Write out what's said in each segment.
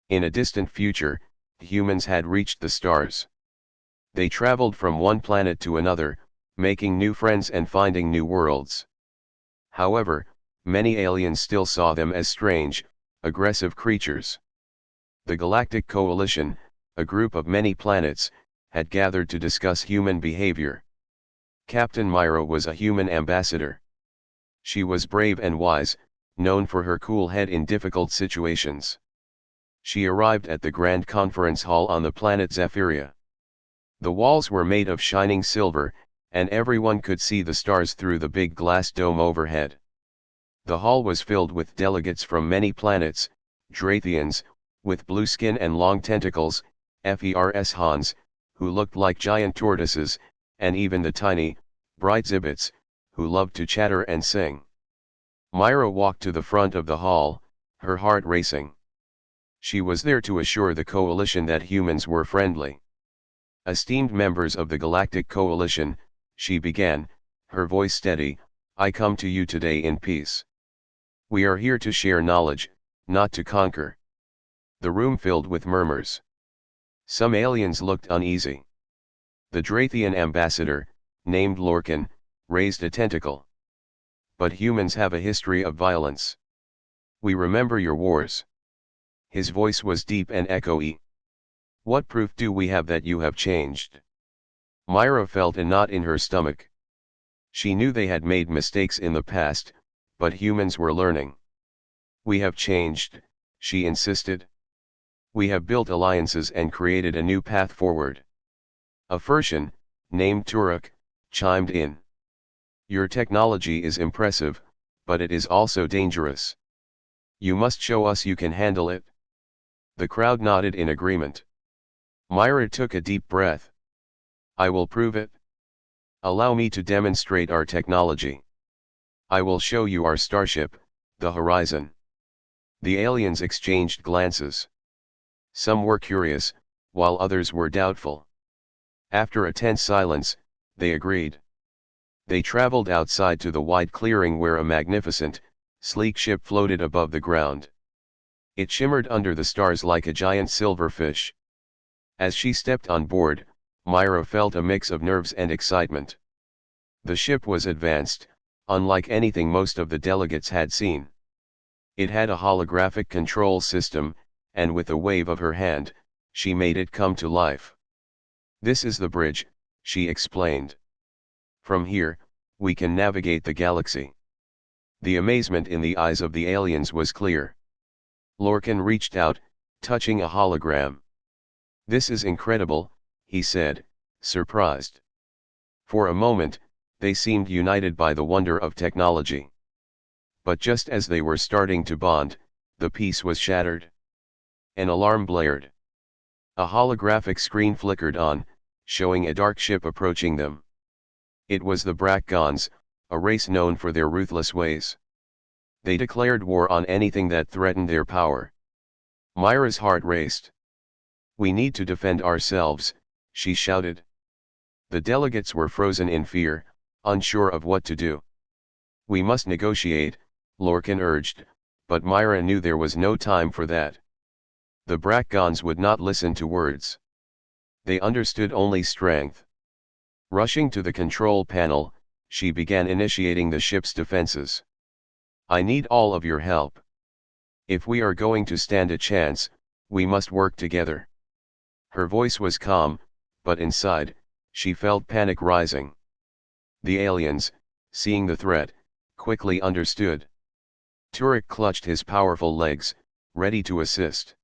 In a distant future, humans had reached the stars. They traveled from one planet to another, making new friends and finding new worlds. However, many aliens still saw them as strange, aggressive creatures. The Galactic Coalition, a group of many planets, had gathered to discuss human behavior. Captain Myra was a human ambassador. She was brave and wise, known for her cool head in difficult situations. She arrived at the Grand Conference Hall on the planet Zephyria. The walls were made of shining silver, and everyone could see the stars through the big glass dome overhead. The hall was filled with delegates from many planets, Drathians, with blue skin and long tentacles, FERS Hans, who looked like giant tortoises, and even the tiny, bright Zibits, who loved to chatter and sing. Myra walked to the front of the hall, her heart racing. She was there to assure the coalition that humans were friendly. Esteemed members of the Galactic Coalition, she began, her voice steady, I come to you today in peace. We are here to share knowledge, not to conquer. The room filled with murmurs. Some aliens looked uneasy. The Drathian ambassador, named Lorcan, raised a tentacle. But humans have a history of violence. We remember your wars. His voice was deep and echoey. What proof do we have that you have changed? Myra felt a knot in her stomach. She knew they had made mistakes in the past, but humans were learning. We have changed, she insisted. We have built alliances and created a new path forward. A Furtian, named Turok, chimed in. Your technology is impressive, but it is also dangerous. You must show us you can handle it. The crowd nodded in agreement. Myra took a deep breath. I will prove it. Allow me to demonstrate our technology. I will show you our starship, the Horizon. The aliens exchanged glances. Some were curious, while others were doubtful. After a tense silence, they agreed. They traveled outside to the wide clearing where a magnificent, sleek ship floated above the ground. It shimmered under the stars like a giant silverfish. As she stepped on board, Myra felt a mix of nerves and excitement. The ship was advanced, unlike anything most of the delegates had seen. It had a holographic control system, and with a wave of her hand, she made it come to life. This is the bridge, she explained. From here, we can navigate the galaxy. The amazement in the eyes of the aliens was clear. Lorcan reached out, touching a hologram. This is incredible, he said, surprised. For a moment, they seemed united by the wonder of technology. But just as they were starting to bond, the peace was shattered. An alarm blared. A holographic screen flickered on, showing a dark ship approaching them. It was the Brackgons, a race known for their ruthless ways. They declared war on anything that threatened their power. Myra's heart raced. We need to defend ourselves, she shouted. The delegates were frozen in fear, unsure of what to do. We must negotiate, Lorcan urged, but Myra knew there was no time for that. The Brackgons would not listen to words. They understood only strength. Rushing to the control panel, she began initiating the ship's defenses. I need all of your help. If we are going to stand a chance, we must work together. Her voice was calm, but inside, she felt panic rising. The aliens, seeing the threat, quickly understood. Turok clutched his powerful legs, ready to assist.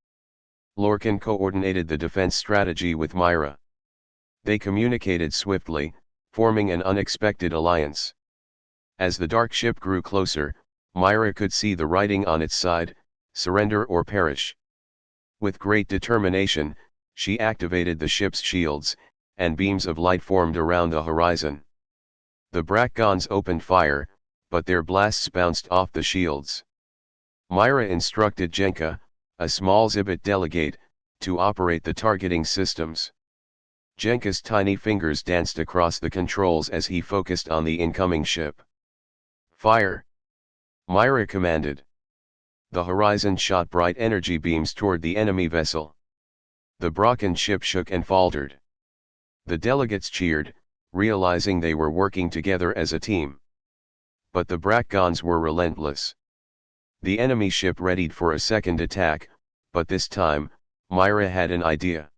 Lorcan coordinated the defense strategy with Myra. They communicated swiftly, forming an unexpected alliance. As the dark ship grew closer, Myra could see the writing on its side, surrender or perish. With great determination, she activated the ship's shields, and beams of light formed around the horizon. The Brackgons opened fire, but their blasts bounced off the shields. Myra instructed Jenka, a small Zibit delegate, to operate the targeting systems. Jenka's tiny fingers danced across the controls as he focused on the incoming ship. Fire! Myra commanded. The horizon shot bright energy beams toward the enemy vessel. The Brocken ship shook and faltered. The delegates cheered, realizing they were working together as a team. But the Brackgons were relentless. The enemy ship readied for a second attack, but this time, Myra had an idea.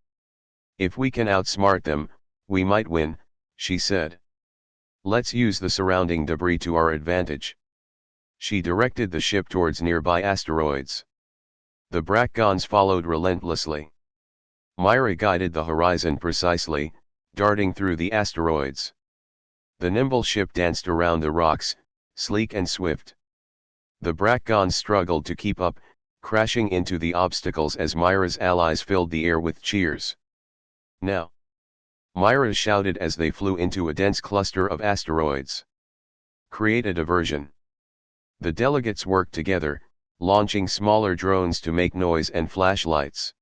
"If we can outsmart them, we might win," she said. "Let's use the surrounding debris to our advantage." She directed the ship towards nearby asteroids. The Brackgons followed relentlessly. Myra guided the horizon precisely, darting through the asteroids. The nimble ship danced around the rocks, sleek and swift. The Brackgons struggled to keep up, crashing into the obstacles as Myra's allies filled the air with cheers. "Now!" Myra shouted as they flew into a dense cluster of asteroids. "Create a diversion." The delegates worked together, launching smaller drones to make noise and flashlights.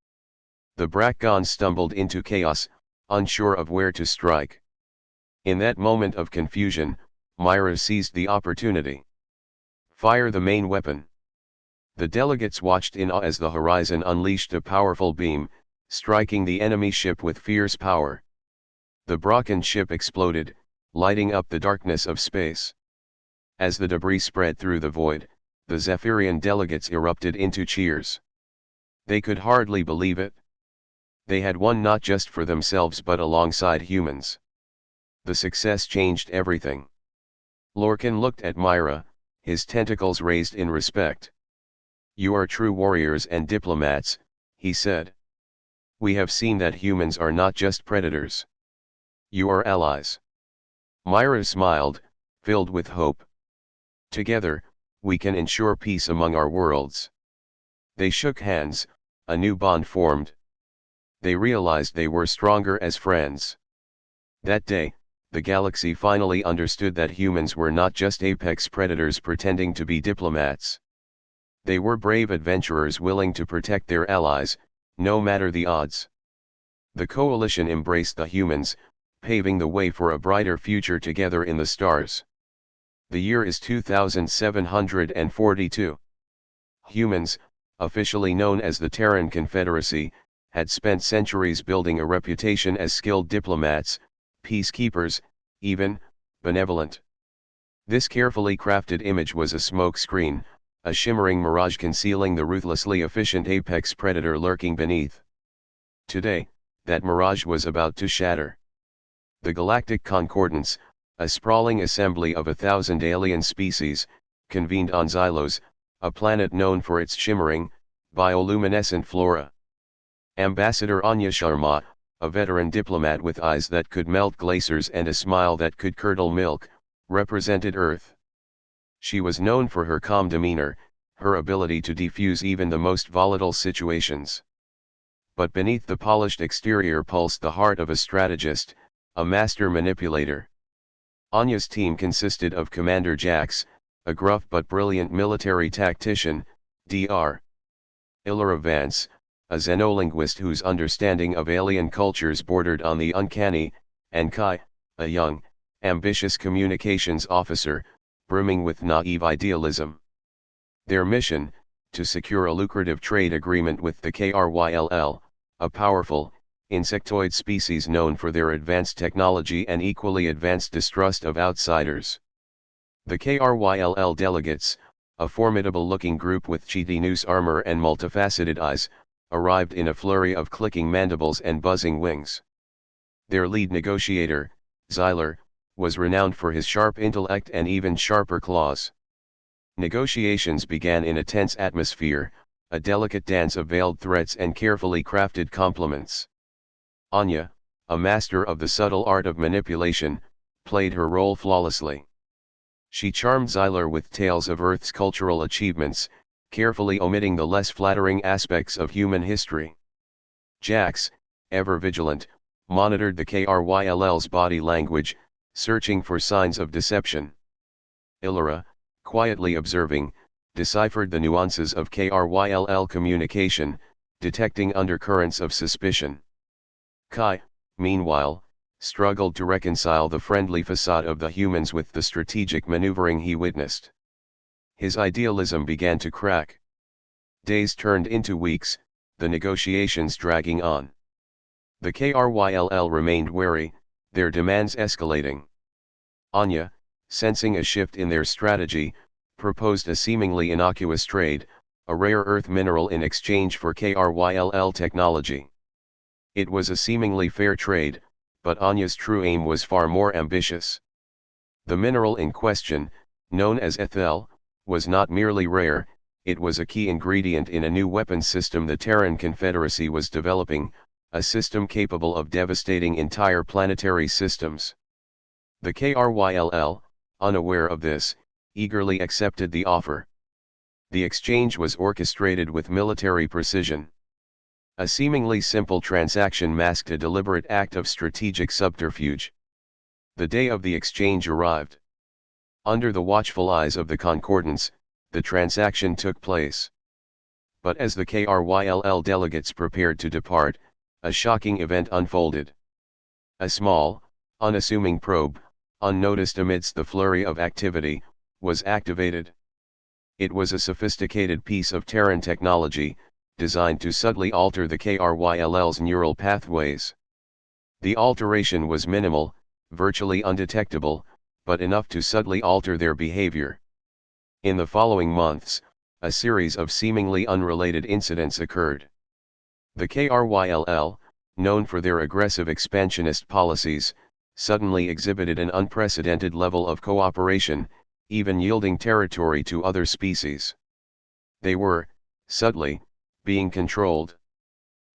The Brackgons stumbled into chaos, unsure of where to strike. In that moment of confusion, Myra seized the opportunity. "Fire the main weapon." The delegates watched in awe as the horizon unleashed a powerful beam, striking the enemy ship with fierce power. The Brocken ship exploded, lighting up the darkness of space. As the debris spread through the void, the Zephyrian delegates erupted into cheers. They could hardly believe it. They had won not just for themselves but alongside humans. The success changed everything. Lorcan looked at Myra, his tentacles raised in respect. "You are true warriors and diplomats," he said. "We have seen that humans are not just predators. You are allies." Myra smiled, filled with hope. "Together, we can ensure peace among our worlds." They shook hands, a new bond formed. They realized they were stronger as friends. That day, the galaxy finally understood that humans were not just apex predators pretending to be diplomats. They were brave adventurers willing to protect their allies, no matter the odds. The coalition embraced the humans, paving the way for a brighter future together in the stars. The year is 2742. Humans, officially known as the Terran Confederacy, had spent centuries building a reputation as skilled diplomats, peacekeepers, even benevolent. This carefully crafted image was a smokescreen, a shimmering mirage concealing the ruthlessly efficient apex predator lurking beneath. Today, that mirage was about to shatter. The Galactic Concordance, a sprawling assembly of 1,000 alien species, convened on Xylos, a planet known for its shimmering, bioluminescent flora. Ambassador Anya Sharma, a veteran diplomat with eyes that could melt glaciers and a smile that could curdle milk, represented Earth. She was known for her calm demeanor, her ability to defuse even the most volatile situations. But beneath the polished exterior pulsed the heart of a strategist, a master manipulator. Anya's team consisted of Commander Jax, a gruff but brilliant military tactician, Dr. Illyra Vance, a xenolinguist whose understanding of alien cultures bordered on the uncanny, and Kai, a young, ambitious communications officer, brimming with naive idealism. Their mission, to secure a lucrative trade agreement with the KRYLL, a powerful, insectoid species known for their advanced technology and equally advanced distrust of outsiders. The KRYLL delegates, a formidable-looking group with chitinous armor and multifaceted eyes, arrived in a flurry of clicking mandibles and buzzing wings. Their lead negotiator, Xyler, was renowned for his sharp intellect and even sharper claws. Negotiations began in a tense atmosphere, a delicate dance of veiled threats and carefully crafted compliments. Anya, a master of the subtle art of manipulation, played her role flawlessly. She charmed Xyler with tales of Earth's cultural achievements, carefully omitting the less flattering aspects of human history. Jax, ever vigilant, monitored the KRYLL's body language, searching for signs of deception. Illyra, quietly observing, deciphered the nuances of KRYLL communication, detecting undercurrents of suspicion. Kai, meanwhile, struggled to reconcile the friendly facade of the humans with the strategic maneuvering he witnessed. His idealism began to crack. Days turned into weeks, the negotiations dragging on. The KRYLL remained wary, their demands escalating. Anya, sensing a shift in their strategy, proposed a seemingly innocuous trade, a rare earth mineral in exchange for KRYLL technology. It was a seemingly fair trade, but Anya's true aim was far more ambitious. The mineral in question, known as ethel, was not merely rare, it was a key ingredient in a new weapons system the Terran Confederacy was developing, a system capable of devastating entire planetary systems. The KRYLL, unaware of this, eagerly accepted the offer. The exchange was orchestrated with military precision. A seemingly simple transaction masked a deliberate act of strategic subterfuge. The day of the exchange arrived. Under the watchful eyes of the Concordants, the transaction took place. But as the KRYLL delegates prepared to depart, a shocking event unfolded. A small, unassuming probe, unnoticed amidst the flurry of activity, was activated. It was a sophisticated piece of Terran technology, designed to subtly alter the KRYLL's neural pathways. The alteration was minimal, virtually undetectable, but enough to subtly alter their behavior. In the following months, a series of seemingly unrelated incidents occurred. The KRYLL, known for their aggressive expansionist policies, suddenly exhibited an unprecedented level of cooperation, even yielding territory to other species. They were, subtly, being controlled.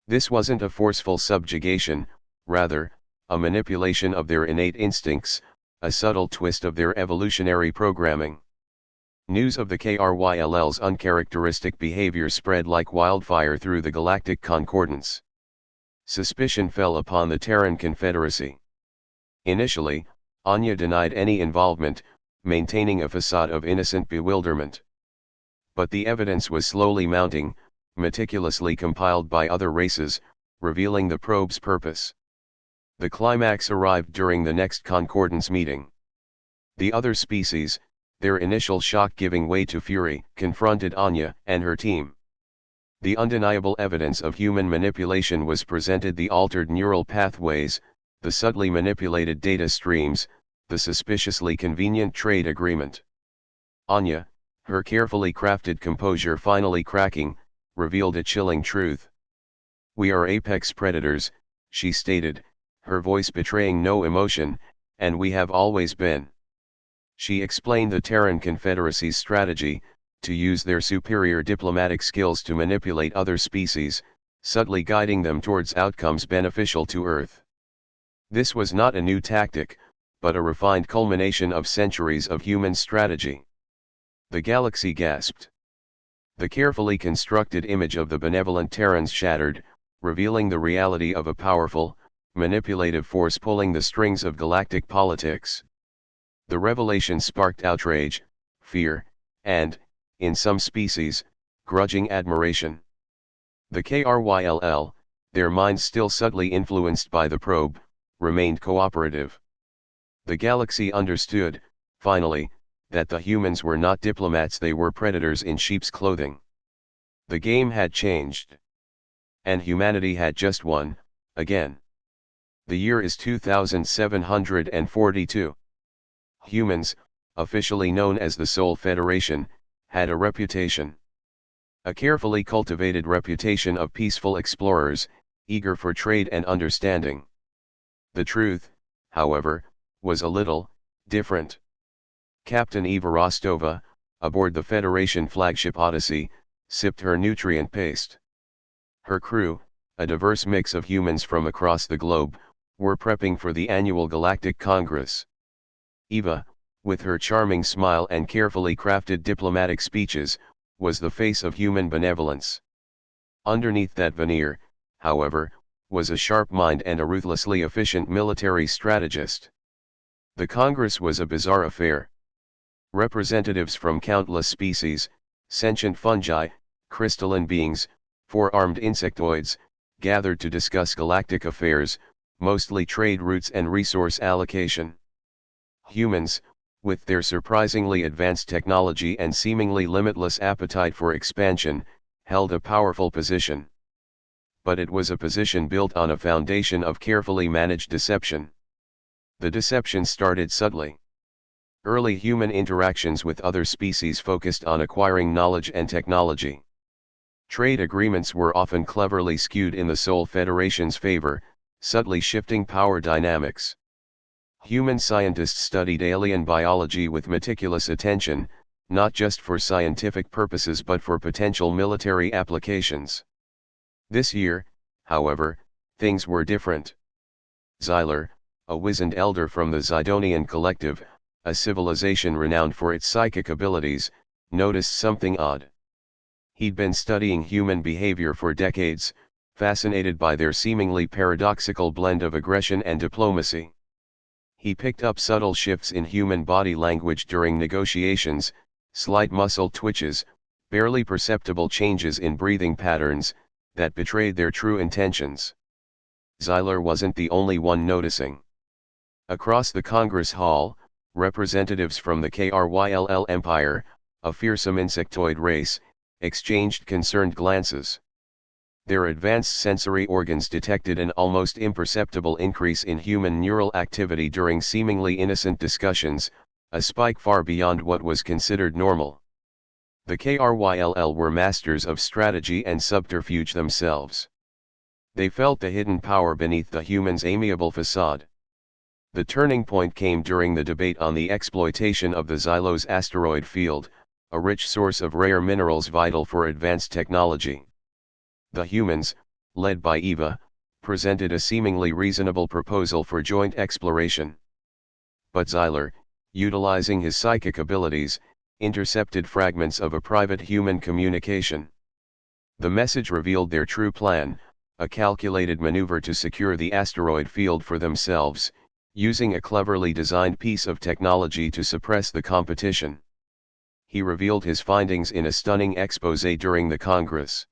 This wasn't a forceful subjugation, rather, a manipulation of their innate instincts, a subtle twist of their evolutionary programming. News of the KRYLL's uncharacteristic behavior spread like wildfire through the galactic concordance. Suspicion fell upon the Terran Confederacy. Initially, Anya denied any involvement, maintaining a facade of innocent bewilderment. But the evidence was slowly mounting, meticulously compiled by other races, revealing the probe's purpose. The climax arrived during the next concordance meeting. The other species, their initial shock giving way to fury, confronted Anya and her team. The undeniable evidence of human manipulation was presented: the altered neural pathways, the subtly manipulated data streams, the suspiciously convenient trade agreement. Anya, her carefully crafted composure finally cracking, revealed a chilling truth. "We are apex predators," she stated, her voice betraying no emotion, "and we have always been." She explained the Terran Confederacy's strategy, to use their superior diplomatic skills to manipulate other species, subtly guiding them towards outcomes beneficial to Earth. This was not a new tactic, but a refined culmination of centuries of human strategy. The galaxy gasped. The carefully constructed image of the benevolent Terrans shattered, revealing the reality of a powerful, manipulative force pulling the strings of galactic politics. The revelation sparked outrage, fear, and, in some species, grudging admiration. The KRYLL, their minds still subtly influenced by the probe, remained cooperative. The galaxy understood, finally, that the humans were not diplomats, they were predators in sheep's clothing. The game had changed. And humanity had just won, again. The year is 2742. Humans, officially known as the Sol Federation, had a reputation. A carefully cultivated reputation of peaceful explorers, eager for trade and understanding. The truth, however, was a little different. Captain Eva Rostova, aboard the Federation flagship Odyssey, sipped her nutrient paste. Her crew, a diverse mix of humans from across the globe, were prepping for the annual Galactic Congress. Eva, with her charming smile and carefully crafted diplomatic speeches, was the face of human benevolence. Underneath that veneer, however, was a sharp mind and a ruthlessly efficient military strategist. The Congress was a bizarre affair. Representatives from countless species, sentient fungi, crystalline beings, four-armed insectoids, gathered to discuss galactic affairs, mostly trade routes and resource allocation. Humans, with their surprisingly advanced technology and seemingly limitless appetite for expansion, held a powerful position. But it was a position built on a foundation of carefully managed deception. The deception started subtly. Early human interactions with other species focused on acquiring knowledge and technology. Trade agreements were often cleverly skewed in the Sol Federation's favor, subtly shifting power dynamics. Human scientists studied alien biology with meticulous attention, not just for scientific purposes but for potential military applications. This year, however, things were different. Xyler, a wizened elder from the Zidonian Collective, a civilization renowned for its psychic abilities, noticed something odd. He'd been studying human behavior for decades, fascinated by their seemingly paradoxical blend of aggression and diplomacy. He picked up subtle shifts in human body language during negotiations, slight muscle twitches, barely perceptible changes in breathing patterns, that betrayed their true intentions. Xyler wasn't the only one noticing. Across the Congress Hall, representatives from the Kryll Empire, a fearsome insectoid race, exchanged concerned glances. Their advanced sensory organs detected an almost imperceptible increase in human neural activity during seemingly innocent discussions, a spike far beyond what was considered normal. The Kryll were masters of strategy and subterfuge themselves. They felt the hidden power beneath the humans' amiable facade. The turning point came during the debate on the exploitation of the Xylos asteroid field, a rich source of rare minerals vital for advanced technology. The humans, led by Eva, presented a seemingly reasonable proposal for joint exploration. But Xyler, utilizing his psychic abilities, intercepted fragments of a private human communication. The message revealed their true plan, a calculated maneuver to secure the asteroid field for themselves, using a cleverly designed piece of technology to suppress the competition. He revealed his findings in a stunning exposé during the Congress.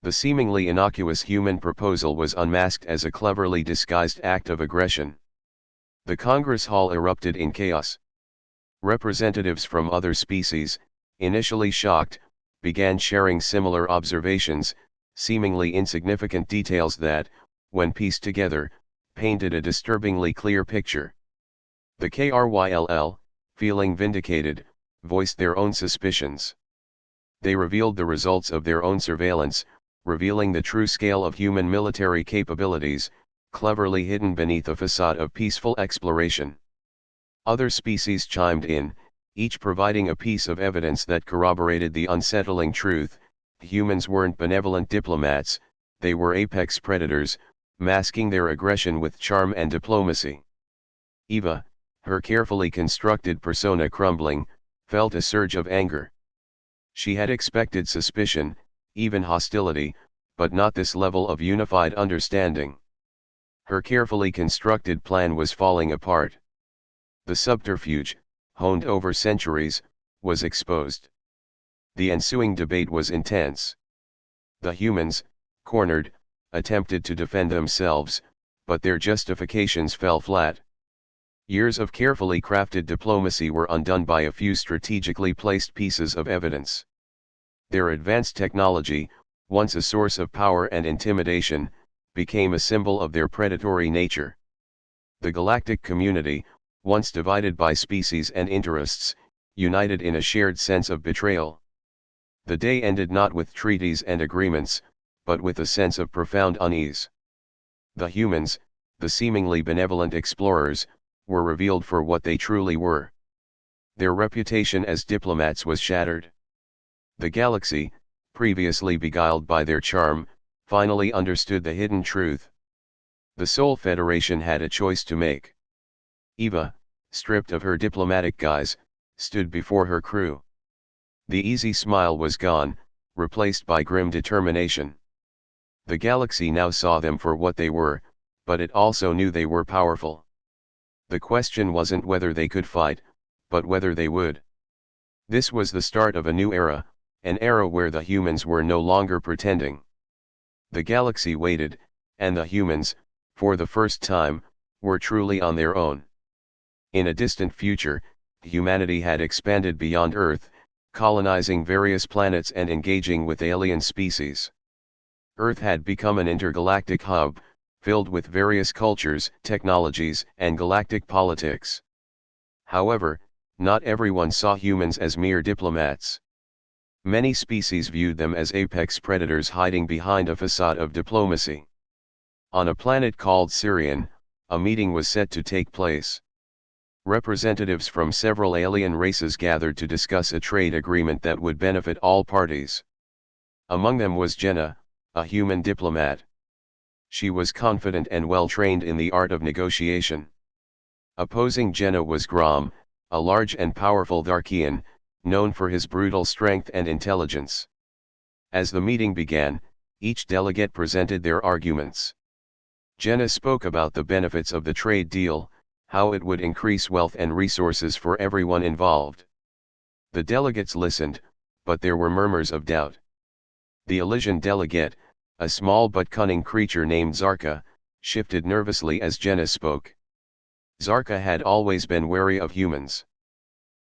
The seemingly innocuous human proposal was unmasked as a cleverly disguised act of aggression. The Congress Hall erupted in chaos. Representatives from other species, initially shocked, began sharing similar observations, seemingly insignificant details that, when pieced together, painted a disturbingly clear picture. The Kryll, feeling vindicated, voiced their own suspicions. They revealed the results of their own surveillance, revealing the true scale of human military capabilities, cleverly hidden beneath a facade of peaceful exploration. Other species chimed in, each providing a piece of evidence that corroborated the unsettling truth: humans weren't benevolent diplomats, they were apex predators, masking their aggression with charm and diplomacy. Eva, her carefully constructed persona crumbling, felt a surge of anger. She had expected suspicion, even hostility, but not this level of unified understanding. Her carefully constructed plan was falling apart. The subterfuge, honed over centuries, was exposed. The ensuing debate was intense. The humans, cornered, attempted to defend themselves, but their justifications fell flat. Years of carefully crafted diplomacy were undone by a few strategically placed pieces of evidence. Their advanced technology, once a source of power and intimidation, became a symbol of their predatory nature. The galactic community, once divided by species and interests, united in a shared sense of betrayal. The day ended not with treaties and agreements, but with a sense of profound unease. The humans, the seemingly benevolent explorers, were revealed for what they truly were. Their reputation as diplomats was shattered. The galaxy, previously beguiled by their charm, finally understood the hidden truth. The Sol Federation had a choice to make. Eva, stripped of her diplomatic guise, stood before her crew. The easy smile was gone, replaced by grim determination. The galaxy now saw them for what they were, but it also knew they were powerful. The question wasn't whether they could fight, but whether they would. This was the start of a new era, an era where the humans were no longer pretending. The galaxy waited, and the humans, for the first time, were truly on their own. In a distant future, humanity had expanded beyond Earth, colonizing various planets and engaging with alien species. Earth had become an intergalactic hub, filled with various cultures, technologies, and galactic politics. However, not everyone saw humans as mere diplomats. Many species viewed them as apex predators hiding behind a facade of diplomacy. On a planet called Sirian, a meeting was set to take place. Representatives from several alien races gathered to discuss a trade agreement that would benefit all parties. Among them was Jenna, a human diplomat. She was confident and well-trained in the art of negotiation. Opposing Jenna was Grom, a large and powerful Darkian, known for his brutal strength and intelligence. As the meeting began, each delegate presented their arguments. Jenna spoke about the benefits of the trade deal, how it would increase wealth and resources for everyone involved. The delegates listened, but there were murmurs of doubt. The Elysian delegate, a small but cunning creature named Zarka, shifted nervously as Jenna spoke. Zarka had always been wary of humans.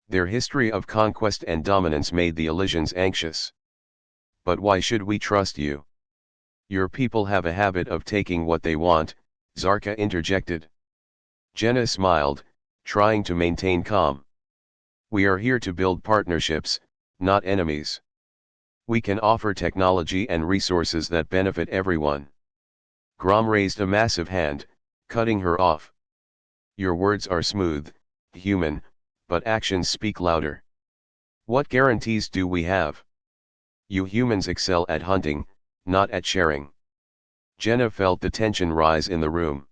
Their history of conquest and dominance made the Elysians anxious. But why should we trust you? Your people have a habit of taking what they want, Zarka interjected. Jenna smiled, trying to maintain calm. We are here to build partnerships, not enemies. We can offer technology and resources that benefit everyone. Grom raised a massive hand, cutting her off. Your words are smooth, human, but actions speak louder. What guarantees do we have? You humans excel at hunting, not at sharing. Jenna felt the tension rise in the room.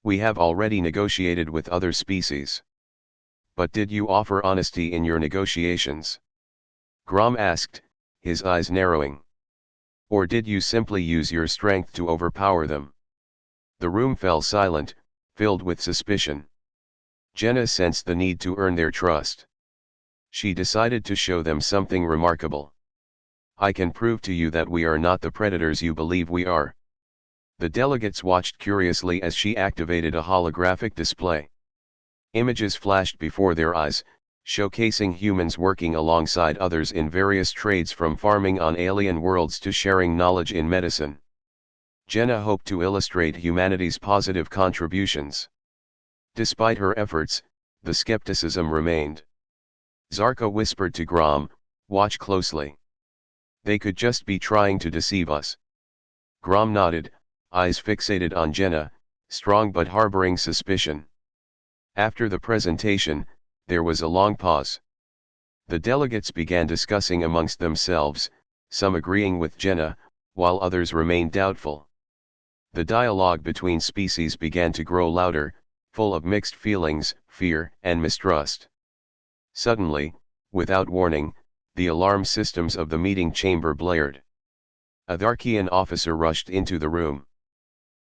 We have already negotiated with other species. But did you offer honesty in your negotiations? Grom asked, his eyes narrowing. Or did you simply use your strength to overpower them? The room fell silent, filled with suspicion. Jenna sensed the need to earn their trust. She decided to show them something remarkable. I can prove to you that we are not the predators you believe we are. The delegates watched curiously as she activated a holographic display. Images flashed before their eyes, showcasing humans working alongside others in various trades from farming on alien worlds to sharing knowledge in medicine. Jenna hoped to illustrate humanity's positive contributions. Despite her efforts, the skepticism remained. Zarka whispered to Grom, watch closely. They could just be trying to deceive us. Grom nodded, eyes fixated on Jenna, strong but harboring suspicion. After the presentation, there was a long pause. The delegates began discussing amongst themselves, some agreeing with Jenna, while others remained doubtful. The dialogue between species began to grow louder, full of mixed feelings, fear, and mistrust. Suddenly, without warning, the alarm systems of the meeting chamber blared. A Darkian officer rushed into the room.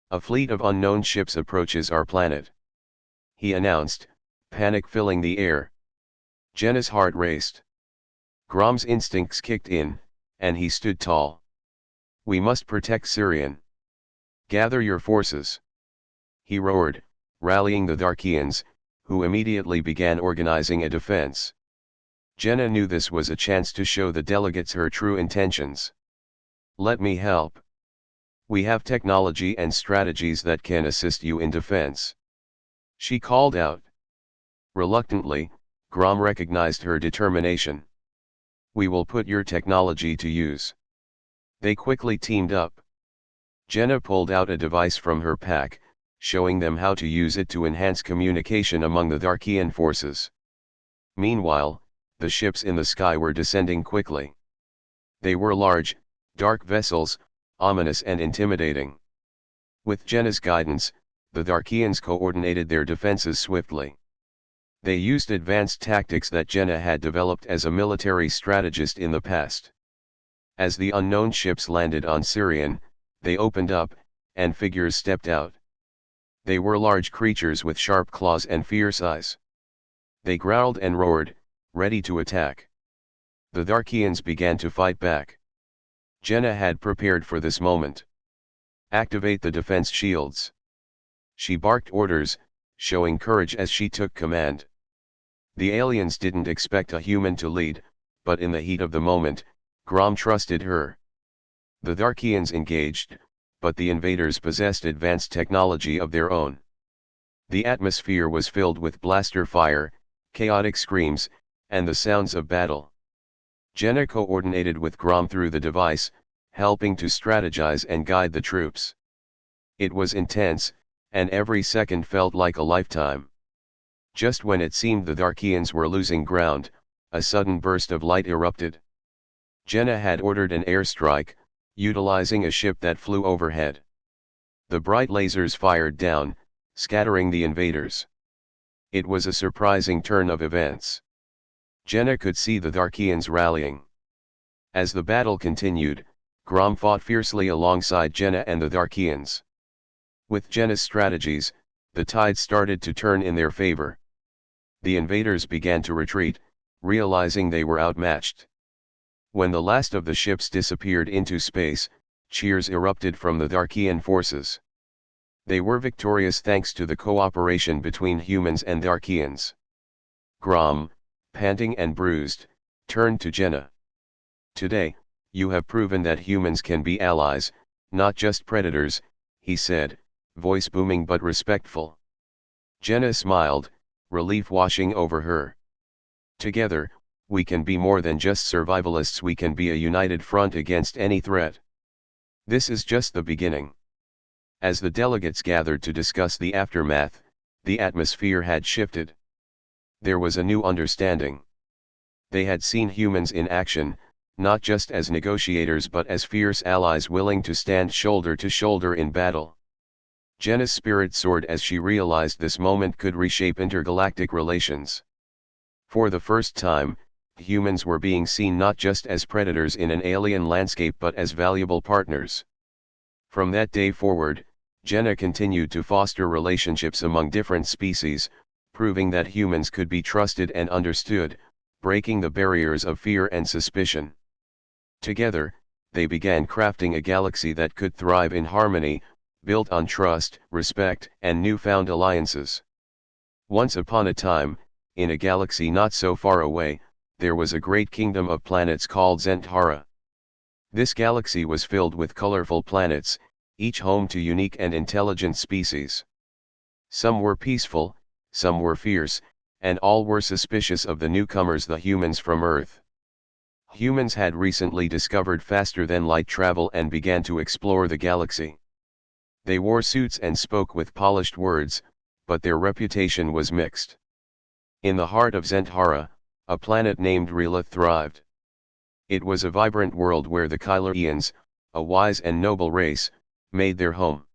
A fleet of unknown ships approaches our planet, he announced, panic filling the air. Jenna's heart raced. Grom's instincts kicked in, and he stood tall. We must protect Sirian. Gather your forces. He roared, rallying the Darkians, who immediately began organizing a defense. Jenna knew this was a chance to show the delegates her true intentions. Let me help. We have technology and strategies that can assist you in defense. She called out. Reluctantly, Grom recognized her determination. We will put your technology to use. They quickly teamed up. Jenna pulled out a device from her pack, showing them how to use it to enhance communication among the Darkian forces. Meanwhile, the ships in the sky were descending quickly. They were large, dark vessels, ominous and intimidating. With Jenna's guidance, the Darkians coordinated their defenses swiftly. They used advanced tactics that Jenna had developed as a military strategist in the past. As the unknown ships landed on Sirian, they opened up, and figures stepped out. They were large creatures with sharp claws and fierce eyes. They growled and roared, ready to attack. The Darkians began to fight back. Jenna had prepared for this moment. Activate the defense shields. She barked orders, showing courage as she took command. The aliens didn't expect a human to lead, but in the heat of the moment, Grom trusted her. The Darkians engaged, but the invaders possessed advanced technology of their own. The atmosphere was filled with blaster fire, chaotic screams, and the sounds of battle. Jenna coordinated with Grom through the device, helping to strategize and guide the troops. It was intense, and every second felt like a lifetime. Just when it seemed the Darkians were losing ground, a sudden burst of light erupted. Jenna had ordered an airstrike, utilizing a ship that flew overhead. The bright lasers fired down, scattering the invaders. It was a surprising turn of events. Jenna could see the Darkians rallying. As the battle continued, Grom fought fiercely alongside Jenna and the Darkians. With Jenna's strategies, the tide started to turn in their favor. The invaders began to retreat, realizing they were outmatched. When the last of the ships disappeared into space, cheers erupted from the Darkian forces. They were victorious thanks to the cooperation between humans and Darkians. Grom, panting and bruised, turned to Jenna. "Today, you have proven that humans can be allies, not just predators," he said, voice booming but respectful. Jenna smiled, relief washing over her. "Together, we can be more than just survivalists, we can be a united front against any threat." This is just the beginning. As the delegates gathered to discuss the aftermath, the atmosphere had shifted. There was a new understanding. They had seen humans in action, not just as negotiators but as fierce allies willing to stand shoulder to shoulder in battle. Jenna's spirit soared as she realized this moment could reshape intergalactic relations. For the first time, humans were being seen not just as predators in an alien landscape but as valuable partners. From that day forward, Jenna continued to foster relationships among different species, proving that humans could be trusted and understood, breaking the barriers of fear and suspicion. Together, they began crafting a galaxy that could thrive in harmony, built on trust, respect, and newfound alliances. Once upon a time, in a galaxy not so far away, there was a great kingdom of planets called Zentara. This galaxy was filled with colorful planets, each home to unique and intelligent species. Some were peaceful, some were fierce, and all were suspicious of the newcomers, the humans from Earth. Humans had recently discovered faster-than-light travel and began to explore the galaxy. They wore suits and spoke with polished words, but their reputation was mixed. In the heart of Zentara, a planet named Rila thrived. It was a vibrant world where the Kylarians, a wise and noble race, made their home.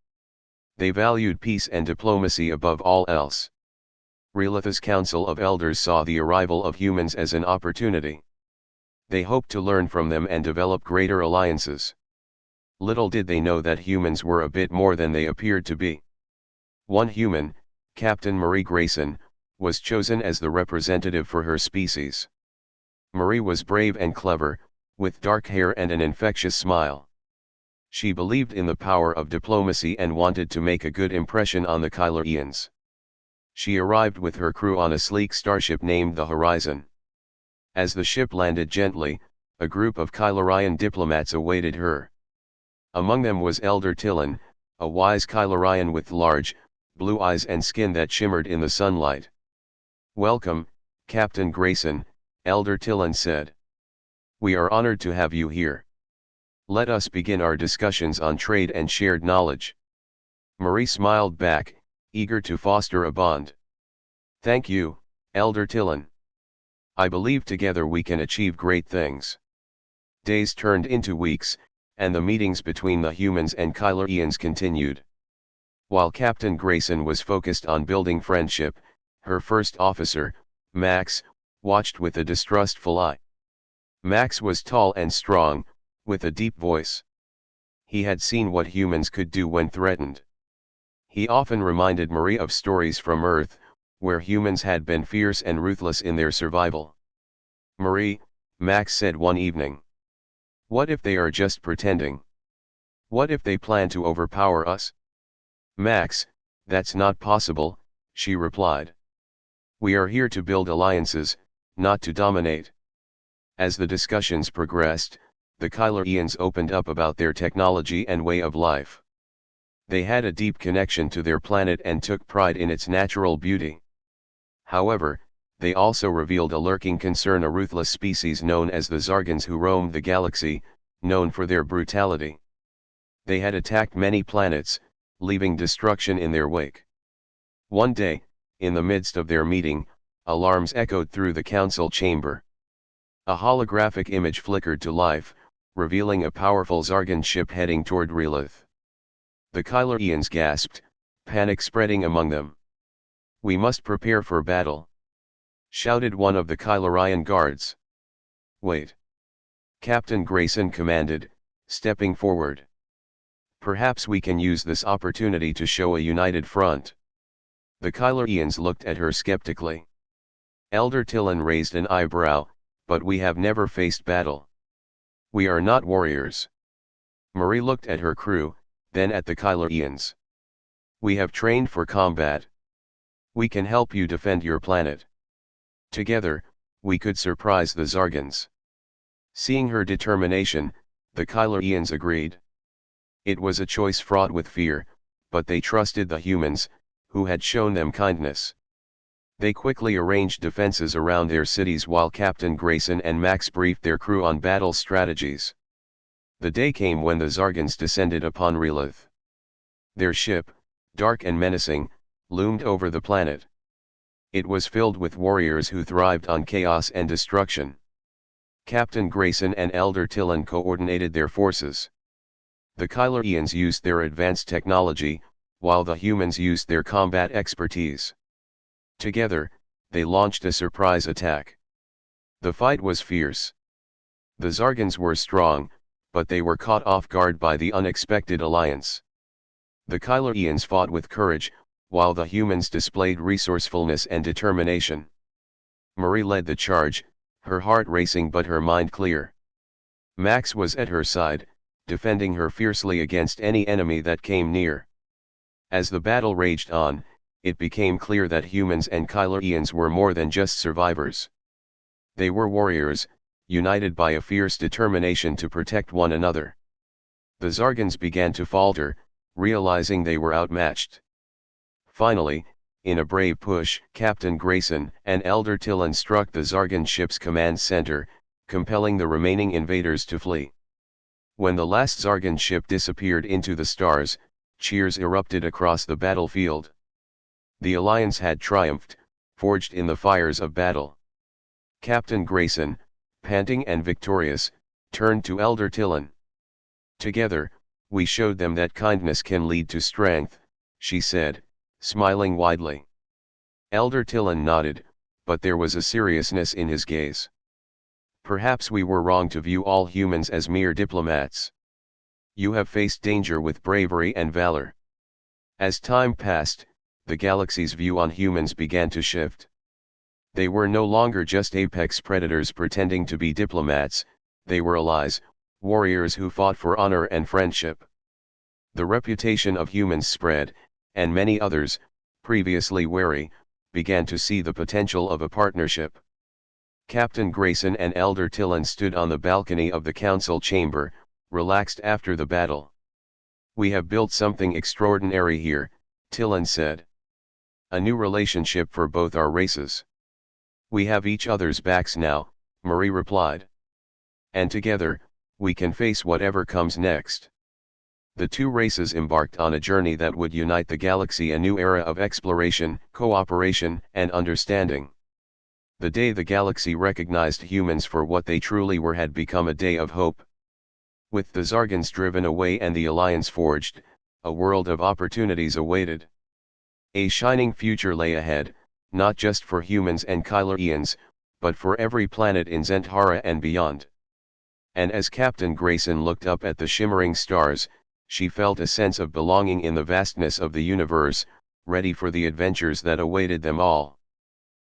They valued peace and diplomacy above all else. Rilatha's Council of Elders saw the arrival of humans as an opportunity. They hoped to learn from them and develop greater alliances. Little did they know that humans were a bit more than they appeared to be. One human, Captain Marie Grayson, was chosen as the representative for her species. Marie was brave and clever, with dark hair and an infectious smile. She believed in the power of diplomacy and wanted to make a good impression on the Kylarians. She arrived with her crew on a sleek starship named the Horizon. As the ship landed gently, a group of Kylarian diplomats awaited her. Among them was Elder Tillin, a wise Kylarian with large, blue eyes and skin that shimmered in the sunlight. "Welcome, Captain Grayson," Elder Tillin said. "We are honored to have you here. Let us begin our discussions on trade and shared knowledge." Marie smiled back, eager to foster a bond. "Thank you, Elder Tillin. I believe together we can achieve great things." Days turned into weeks, and the meetings between the humans and Kylarians continued. While Captain Grayson was focused on building friendship, her first officer, Max, watched with a distrustful eye. Max was tall and strong, with a deep voice. He had seen what humans could do when threatened. He often reminded Marie of stories from Earth, where humans had been fierce and ruthless in their survival. "Marie," Max said one evening, "what if they are just pretending? What if they plan to overpower us?" "Max, that's not possible," she replied. "We are here to build alliances, not to dominate." As the discussions progressed, the Kylerians opened up about their technology and way of life. They had a deep connection to their planet and took pride in its natural beauty. However, they also revealed a lurking concern, a ruthless species known as the Zargans who roamed the galaxy, known for their brutality. They had attacked many planets, leaving destruction in their wake. One day, in the midst of their meeting, alarms echoed through the council chamber. A holographic image flickered to life, revealing a powerful Zargan ship heading toward Relith. The Kylerians gasped, panic spreading among them. "We must prepare for battle," shouted one of the Kylerian guards. "Wait," Captain Grayson commanded, stepping forward. "Perhaps we can use this opportunity to show a united front." The Kylerians looked at her skeptically. Elder Tillin raised an eyebrow, "But we have never faced battle. We are not warriors." Marie looked at her crew, then at the Kylerians. "We have trained for combat. We can help you defend your planet. Together, we could surprise the Zargans." Seeing her determination, the Kylerians agreed. It was a choice fraught with fear, but they trusted the humans, who had shown them kindness. They quickly arranged defenses around their cities while Captain Grayson and Max briefed their crew on battle strategies. The day came when the Zargans descended upon Relith. Their ship, dark and menacing, loomed over the planet. It was filled with warriors who thrived on chaos and destruction. Captain Grayson and Elder Tillin coordinated their forces. The Kylerians used their advanced technology, while the humans used their combat expertise. Together, they launched a surprise attack. The fight was fierce. The Zargans were strong, but they were caught off guard by the unexpected alliance. The Kylerians fought with courage, while the humans displayed resourcefulness and determination. Marie led the charge, her heart racing but her mind clear. Max was at her side, defending her fiercely against any enemy that came near. As the battle raged on, it became clear that humans and Kylerians were more than just survivors. They were warriors, united by a fierce determination to protect one another. The Zargans began to falter, realizing they were outmatched. Finally, in a brave push, Captain Grayson and Elder Tillin struck the Zargan ship's command center, compelling the remaining invaders to flee. When the last Zargan ship disappeared into the stars, cheers erupted across the battlefield. The Alliance had triumphed, forged in the fires of battle. Captain Grayson, panting and victorious, turned to Elder Tillin. "Together, we showed them that kindness can lead to strength," she said, smiling widely. Elder Tillin nodded, but there was a seriousness in his gaze. "Perhaps we were wrong to view all humans as mere diplomats. You have faced danger with bravery and valor." As time passed, the galaxy's view on humans began to shift. They were no longer just apex predators pretending to be diplomats, they were allies, warriors who fought for honor and friendship. The reputation of humans spread, and many others, previously wary, began to see the potential of a partnership. Captain Grayson and Elder Tillin stood on the balcony of the council chamber, relaxed after the battle. "We have built something extraordinary here," Tillin said. "A new relationship for both our races." "We have each other's backs now," Marie replied. "And together, we can face whatever comes next." The two races embarked on a journey that would unite the galaxy, a new era of exploration, cooperation, and understanding. The day the galaxy recognized humans for what they truly were had become a day of hope. With the Zargans driven away and the Alliance forged, a world of opportunities awaited. A shining future lay ahead, not just for humans and Kylerians, but for every planet in Zentara and beyond. And as Captain Grayson looked up at the shimmering stars, she felt a sense of belonging in the vastness of the universe, ready for the adventures that awaited them all.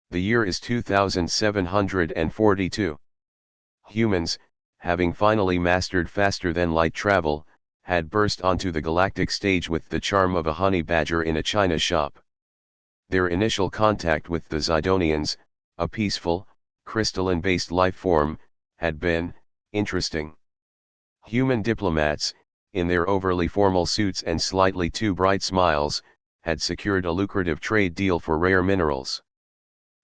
The year is 2742. Humans, having finally mastered faster-than-light travel, had burst onto the galactic stage with the charm of a honey badger in a china shop. Their initial contact with the Zidonians, a peaceful, crystalline-based life form, had been interesting. Human diplomats, in their overly formal suits and slightly too bright smiles, had secured a lucrative trade deal for rare minerals.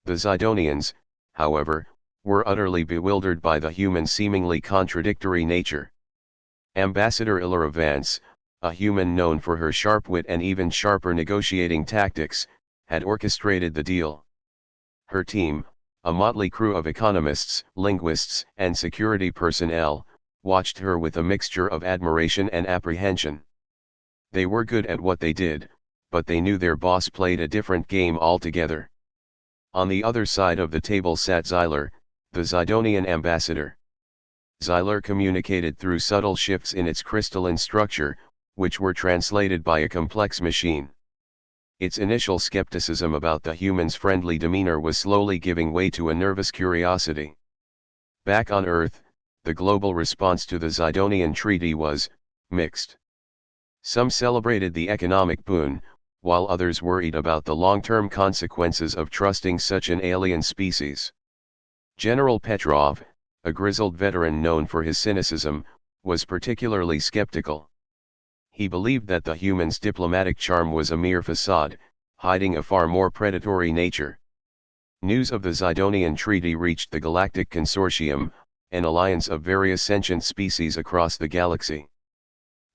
The Zidonians, however, were utterly bewildered by the human seemingly contradictory nature. Ambassador Illyra Vance, a human known for her sharp wit and even sharper negotiating tactics, had orchestrated the deal. Her team, a motley crew of economists, linguists, and security personnel, watched her with a mixture of admiration and apprehension. They were good at what they did, but they knew their boss played a different game altogether. On the other side of the table sat Xylar, the Zidonian ambassador. Xylar communicated through subtle shifts in its crystalline structure, which were translated by a complex machine. Its initial skepticism about the human's friendly demeanor was slowly giving way to a nervous curiosity. Back on Earth, the global response to the Zidonian treaty was mixed. Some celebrated the economic boon, while others worried about the long-term consequences of trusting such an alien species. General Petrov, a grizzled veteran known for his cynicism, was particularly skeptical. He believed that the human's diplomatic charm was a mere facade, hiding a far more predatory nature. News of the Zidonian treaty reached the Galactic Consortium, an alliance of various sentient species across the galaxy.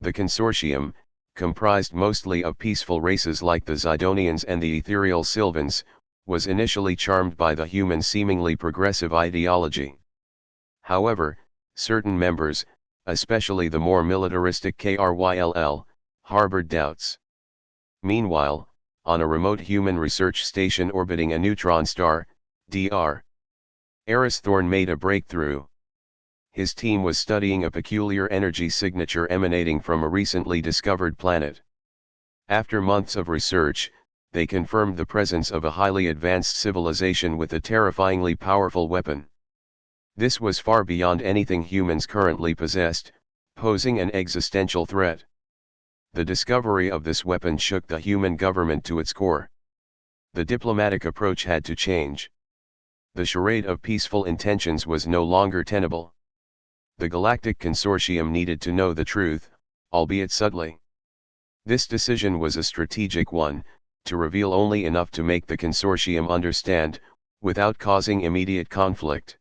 The consortium, comprised mostly of peaceful races like the Zidonians and the ethereal Sylvans, was initially charmed by the human's seemingly progressive ideology. However, certain members, especially the more militaristic KRYLL, harbored doubts. Meanwhile, on a remote human research station orbiting a neutron star, Dr. Eris Thorne made a breakthrough. His team was studying a peculiar energy signature emanating from a recently discovered planet. After months of research, they confirmed the presence of a highly advanced civilization with a terrifyingly powerful weapon. This was far beyond anything humans currently possessed, posing an existential threat. The discovery of this weapon shook the human government to its core. The diplomatic approach had to change. The charade of peaceful intentions was no longer tenable. The Galactic Consortium needed to know the truth, albeit subtly. This decision was a strategic one, to reveal only enough to make the Consortium understand, without causing immediate conflict.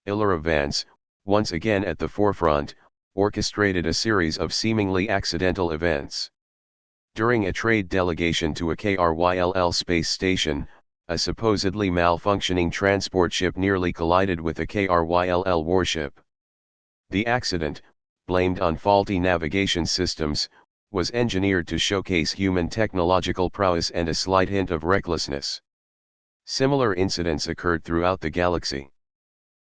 Illyra Vance, once again at the forefront, orchestrated a series of seemingly accidental events. During a trade delegation to a KRYLL space station, a supposedly malfunctioning transport ship nearly collided with a KRYLL warship. The accident, blamed on faulty navigation systems, was engineered to showcase human technological prowess and a slight hint of recklessness. Similar incidents occurred throughout the galaxy.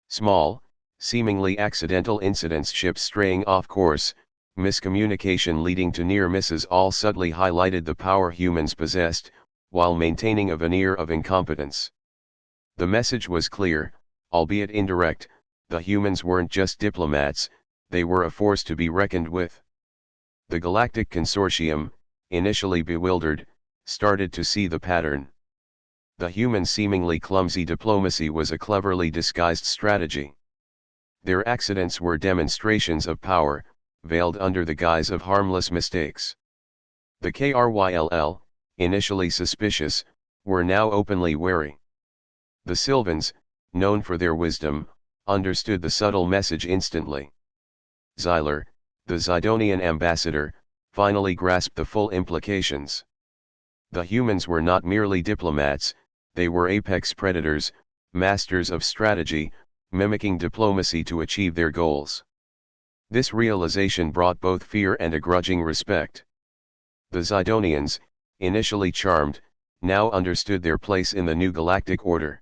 Small, seemingly accidental incidents, ships straying off course, miscommunication leading to near misses, all subtly highlighted the power humans possessed, while maintaining a veneer of incompetence. The message was clear, albeit indirect: the humans weren't just diplomats, they were a force to be reckoned with. The Galactic Consortium, initially bewildered, started to see the pattern. The human seemingly clumsy diplomacy was a cleverly disguised strategy. Their accidents were demonstrations of power, veiled under the guise of harmless mistakes. The KRYLL, initially suspicious, were now openly wary. The Sylvans, known for their wisdom, understood the subtle message instantly. Xylar, the Zidonian ambassador, finally grasped the full implications. The humans were not merely diplomats, they were apex predators, masters of strategy, mimicking diplomacy to achieve their goals. This realization brought both fear and a grudging respect. The Zidonians, initially charmed, now understood their place in the new galactic order.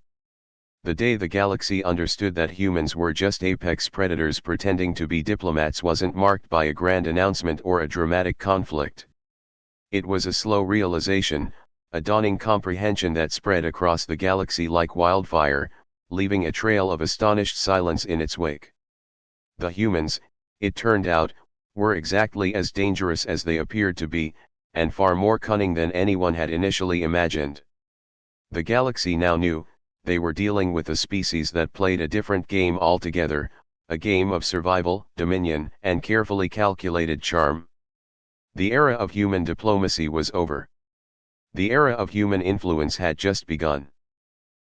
The day the galaxy understood that humans were just apex predators pretending to be diplomats wasn't marked by a grand announcement or a dramatic conflict. It was a slow realization, a dawning comprehension that spread across the galaxy like wildfire, leaving a trail of astonished silence in its wake. The humans, it turned out, were exactly as dangerous as they appeared to be, and far more cunning than anyone had initially imagined. The galaxy now knew, they were dealing with a species that played a different game altogether, a game of survival, dominion, and carefully calculated charm. The era of human diplomacy was over. The era of human influence had just begun.